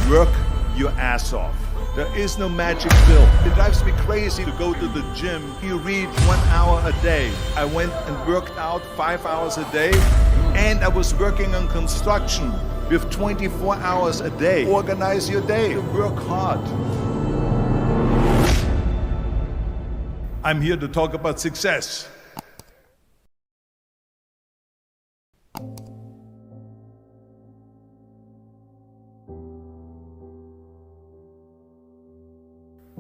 Work your ass off. There is no magic pill. It drives me crazy to go to the gym. You read 1 hour a day. I went and worked out 5 hours a day, and I was working on construction with 24 hours a day. Organize your day. Work hard. I'm here to talk about success.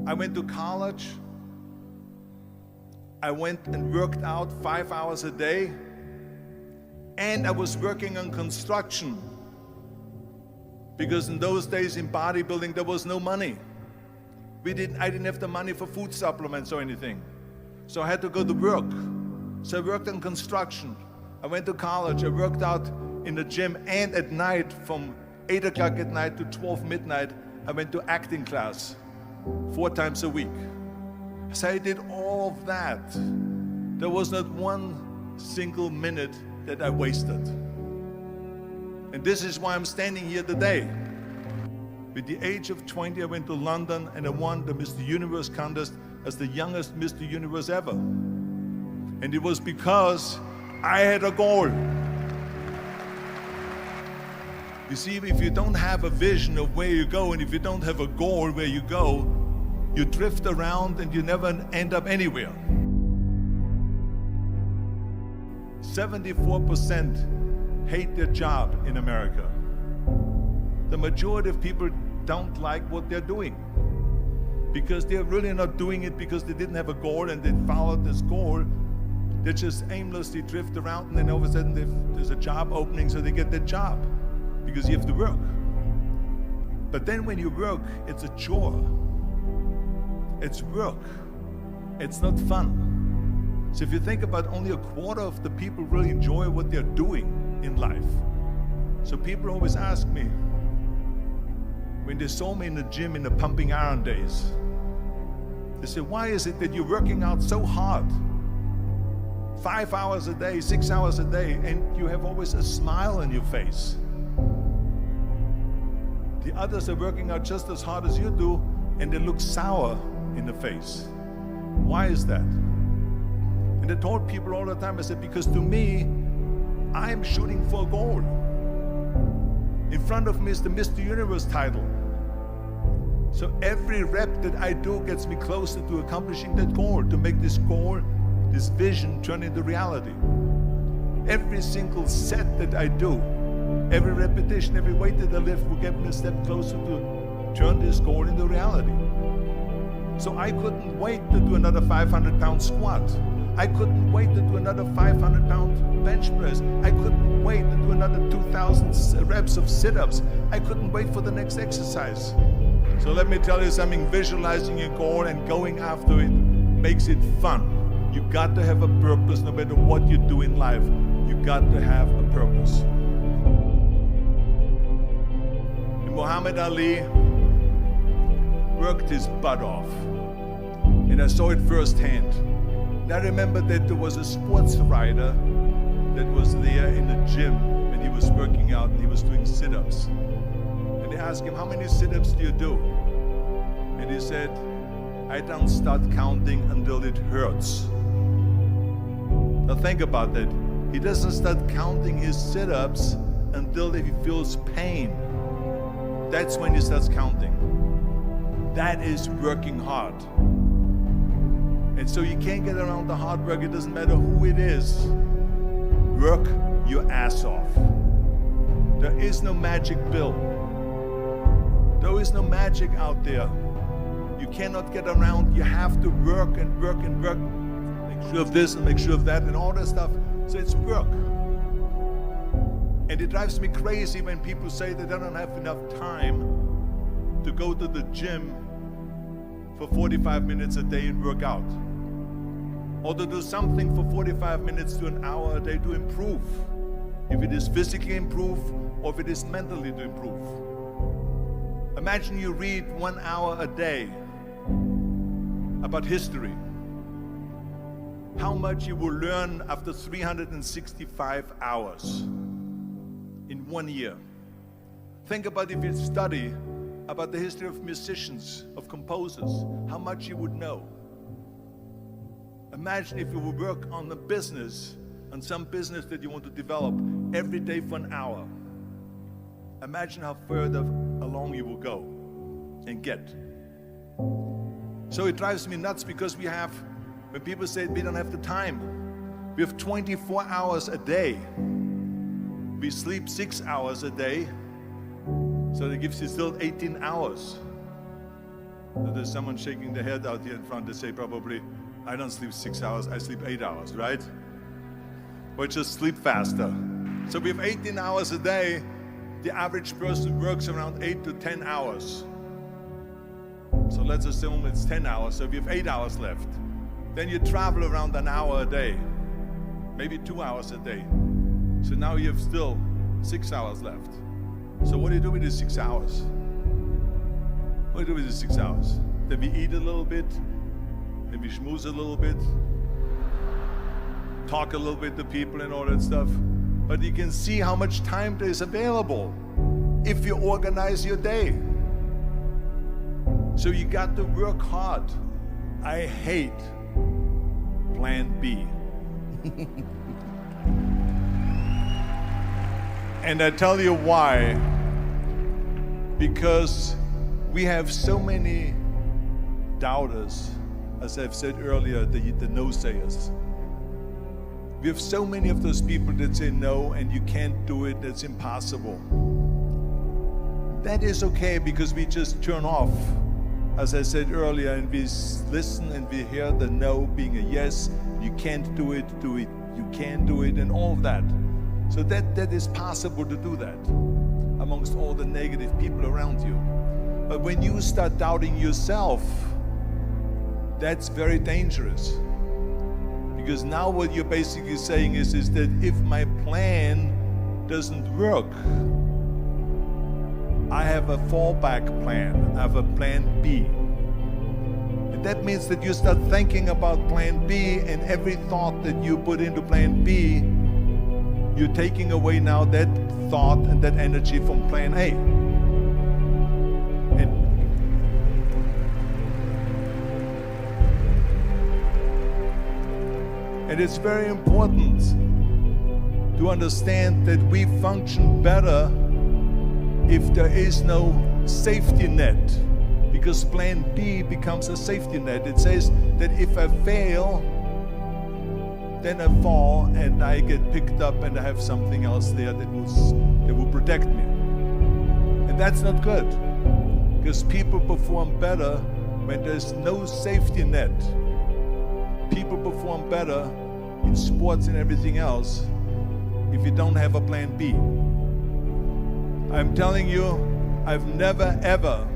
I went to college. I went and worked out 5 hours a day, and I was working on construction because in those days in bodybuilding there was no money. I didn't have the money for food supplements or anything, so I had to go to work. So I worked on construction. I went to college. I worked out in the gym, and at night from 8 o'clock at night to 12 midnight I went to acting class 4 times a week. So I did all of that. There was not one single minute that I wasted. And this is why I'm standing here today. With the age of 20, I went to London and I won the Mr. Universe contest as the youngest Mr. Universe ever. And it was because I had a goal. You see, if you don't have a vision of where you go, and if you don't have a goal where you go, you drift around and you never end up anywhere. 74% hate their job in America. The majority of people don't like what they're doing because they're really not doing it because they didn't have a goal and they followed this goal. They just aimlessly drift around, and then all of a sudden there's a job opening, so they get that job because you have to work. But then when you work, it's a chore. It's work. It's not fun. So if you think about, only a quarter of the people really enjoy what they're doing in life. So people always ask me, when they saw me in the gym in the pumping iron days, they say, why is it that you're working out so hard? 5 hours a day, 6 hours a day, and you have always a smile on your face. The others are working out just as hard as you do, and they look sour in the face. Why is that? And I told people all the time, I said, because to me, I'm shooting for a goal. In front of me is the Mr. Universe title. So every rep that I do gets me closer to accomplishing that goal, to make this goal, this vision, turn into reality. Every single set that I do, every repetition, every weight that I lift will get me a step closer to turn this goal into reality. So I couldn't wait to do another 500-pound squat. I couldn't wait to do another 500-pound bench press. I couldn't wait to do another 2,000 reps of sit-ups. I couldn't wait for the next exercise. So let me tell you something, visualizing your goal and going after it makes it fun. You got to have a purpose no matter what you do in life. You got to have a purpose. And Muhammad Ali worked his butt off, and I saw it firsthand. And I remember that there was a sports writer that was there in the gym when he was working out and he was doing sit-ups. And they asked him, how many sit-ups do you do? And he said, I don't start counting until it hurts. Now think about that. He doesn't start counting his sit-ups until he feels pain. That's when he starts counting. That is working hard. And so you can't get around the hard work. It doesn't matter who it is. Work your ass off. There is no magic pill. There is no magic out there. You cannot get around. You have to work and work and work. Make sure of this and make sure of that and all that stuff. So it's work. And it drives me crazy when people say that they don't have enough time to go to the gym for 45 minutes a day and work out. Or to do something for 45 minutes to an hour a day to improve. If it is physically improve or if it is mentally to improve. Imagine you read 1 hour a day about history. How much you will learn after 365 hours in 1 year. Think about if you study about the history of musicians, of composers, how much you would know. Imagine if you would work on a business, on some business that you want to develop every day for an hour. Imagine how further along you will go and get. So it drives me nuts because when people say we don't have the time, we have 24 hours a day. We sleep 6 hours a day, so that gives you still 18 hours. So there's someone shaking their head out here in front. They say probably, I don't sleep 6 hours, I sleep 8 hours, right? Or just sleep faster. So we have 18 hours a day. The average person works around 8 to 10 hours. So let's assume it's 10 hours, so we have 8 hours left. Then you travel around an hour a day, maybe 2 hours a day. So now you have still 6 hours left. So what do you do with these 6 hours? What do you do with these 6 hours? Then we eat a little bit, then we schmooze a little bit, talk a little bit to people and all that stuff. But you can see how much time there is available if you organize your day. So you got to work hard. I hate plan B. And I tell you why. Because we have so many doubters, as I've said earlier, the no-sayers. We have so many of those people that say no and you can't do it, that's impossible. That is okay because we just turn off, as I said earlier, and we listen and we hear the no being a yes. You can't do it, you can do it, and all of that. So that is possible to do that amongst all the negative people around you. But when you start doubting yourself, that's very dangerous. Because now what you're basically saying is that if my plan doesn't work, I have a fallback plan, I have a plan B. And that means that you start thinking about plan B, and every thought that you put into plan B, you're taking away now that thought and that energy from plan A. And it's very important to understand that we function better if there is no safety net, because plan B becomes a safety net. It says that if I fail, then I fall and I get picked up and I have something else there that will protect me. And that's not good, because people perform better when there's no safety net. People perform better in sports and everything else if you don't have a plan B. I'm telling you, I've never ever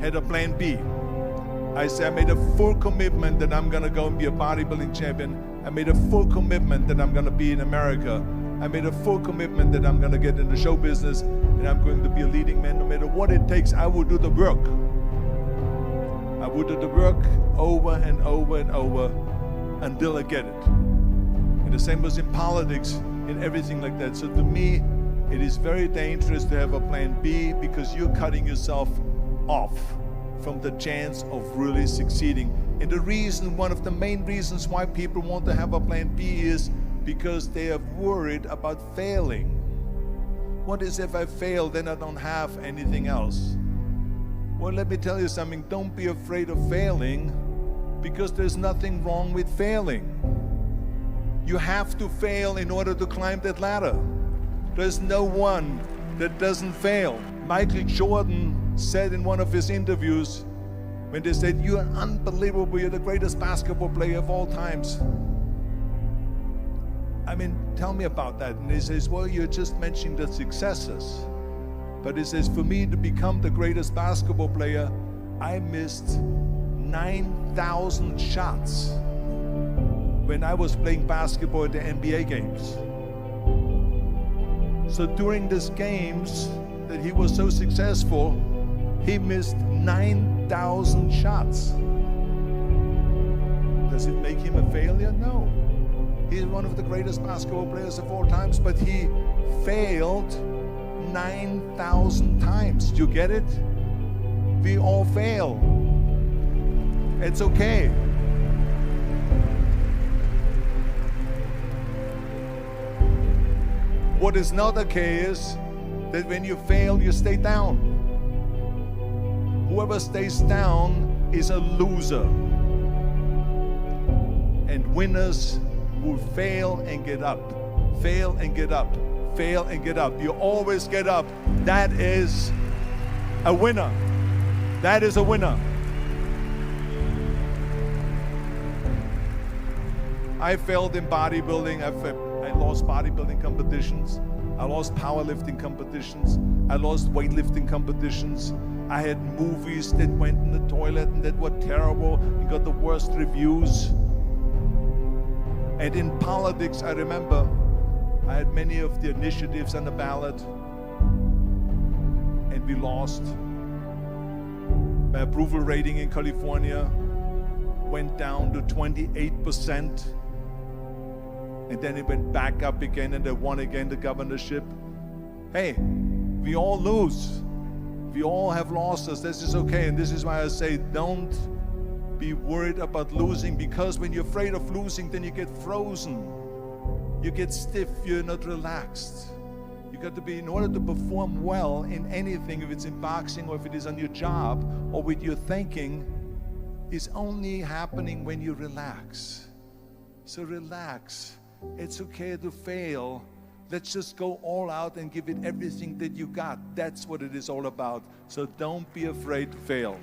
had a plan B. I made a full commitment that I'm gonna go and be a bodybuilding champion. I made a full commitment that I'm gonna be in America. I made a full commitment that I'm gonna get in the show business and I'm going to be a leading man. No matter what it takes, I will do the work. I will do the work over and over and over until I get it. And the same was in politics, in everything like that. So to me, it is very dangerous to have a plan B, because you're cutting yourself off from the chance of really succeeding. And the reason, one of the main reasons why people want to have a plan B is because they are worried about failing. What is if I fail, then I don't have anything else? Well, let me tell you something, don't be afraid of failing, because there's nothing wrong with failing. You have to fail in order to climb that ladder. There's no one that doesn't fail. Michael Jordan said in one of his interviews, when they said, "You're unbelievable, you're the greatest basketball player of all times." I mean, tell me about that. And he says, well, you're just mentioning the successes. But he says, for me to become the greatest basketball player, I missed 9,000 shots when I was playing basketball at the NBA games. So during these games that he was so successful, he missed 9,000 shots. Does it make him a failure? No. He's one of the greatest basketball players of all times, but he failed 9,000 times. Do you get it? We all fail. It's okay. What is not okay is that when you fail, you stay down. Whoever stays down is a loser. And winners will fail and get up, fail and get up, fail and get up. You always get up. That is a winner. That is a winner. I failed in bodybuilding. I lost bodybuilding competitions. I lost powerlifting competitions. I lost weightlifting competitions. I had movies that went in the toilet and that were terrible and got the worst reviews. And in politics, I remember I had many of the initiatives on the ballot, and we lost. My approval rating in California went down to 28%, and then it went back up again, and I won again the governorship. Hey, we all lose. We all have losses. This is okay, and this is why I say don't be worried about losing, because when you're afraid of losing, then you get frozen. You get stiff, you're not relaxed. You got to be, in order to perform well in anything, if it's in boxing or if it is on your job or with your thinking, is only happening when you relax. So relax. It's okay to fail. Let's just go all out and give it everything that you got. That's what it is all about. So don't be afraid to fail.